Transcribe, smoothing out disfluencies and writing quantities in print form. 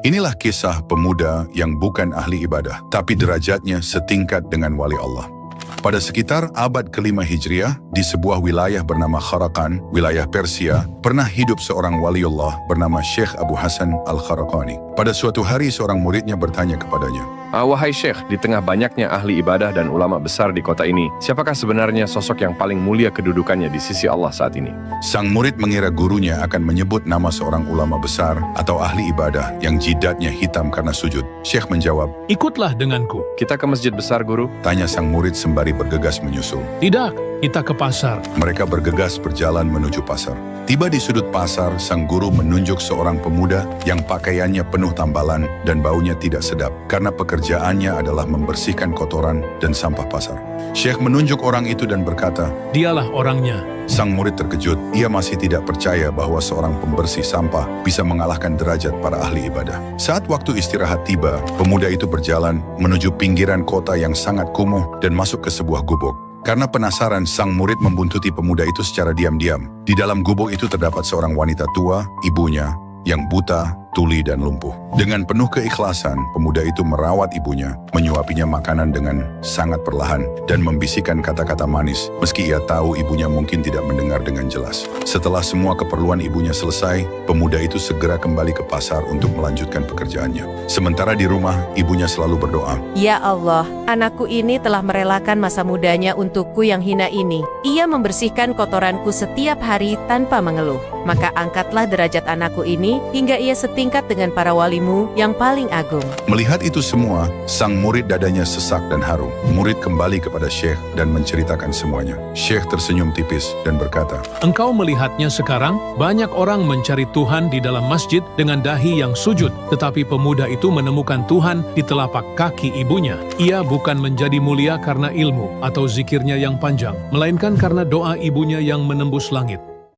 Inilah kisah pemuda yang bukan ahli ibadah, tapi derajatnya setingkat dengan wali Allah. Pada sekitar abad ke-5 Hijriah, di sebuah wilayah bernama Kharaqan, wilayah Persia, pernah hidup seorang waliullah bernama Syekh Abu Hasan Al-Kharaqani. Pada suatu hari seorang muridnya bertanya kepadanya, Wahai Syekh, di tengah banyaknya ahli ibadah dan ulama besar di kota ini, siapakah sebenarnya sosok yang paling mulia kedudukannya di sisi Allah saat ini? Sang murid mengira gurunya akan menyebut nama seorang ulama besar atau ahli ibadah yang jidatnya hitam karena sujud. Syekh menjawab, Ikutlah denganku. Kita ke masjid besar, Guru. tanya sang murid sembari bergegas menyusul. Tidak, kita ke pasar. Mereka bergegas berjalan menuju pasar. Tiba di sudut pasar, sang guru menunjuk seorang pemuda yang pakaiannya penuh tambalan dan baunya tidak sedap karena pekerjaannya adalah membersihkan kotoran dan sampah pasar. Syekh menunjuk orang itu dan berkata, Dialah orangnya. sang murid terkejut. Ia masih tidak percaya bahwa seorang pembersih sampah bisa mengalahkan derajat para ahli ibadah. Saat waktu istirahat tiba, pemuda itu berjalan menuju pinggiran kota yang sangat kumuh dan masuk ke sebuah gubuk. Karena penasaran, sang murid membuntuti pemuda itu secara diam-diam. Di dalam gubuk itu terdapat seorang wanita tua, ibunya, yang buta, tuli, dan lumpuh. Dengan penuh keikhlasan, pemuda itu merawat ibunya, menyuapinya makanan dengan sangat perlahan, dan membisikkan kata-kata manis, meski ia tahu ibunya mungkin tidak mendengar dengan jelas. Setelah semua keperluan ibunya selesai, pemuda itu segera kembali ke pasar untuk melanjutkan pekerjaannya. Sementara di rumah, ibunya selalu berdoa, Ya Allah, anakku ini telah merelakan masa mudanya untukku yang hina ini. Ia membersihkan kotoranku setiap hari tanpa mengeluh. Maka angkatlah derajat anakku ini hingga ia setingkat dengan para walimu yang paling agung. Melihat itu semua, sang murid dadanya sesak dan haru. Murid kembali kepada Syekh dan menceritakan semuanya. Syekh tersenyum tipis dan berkata, Engkau melihatnya sekarang, banyak orang mencari Tuhan di dalam masjid dengan dahi yang sujud. Tetapi pemuda itu menemukan Tuhan di telapak kaki ibunya. Ia bukan menjadi mulia karena ilmu atau zikirnya yang panjang, melainkan karena doa ibunya yang menembus langit.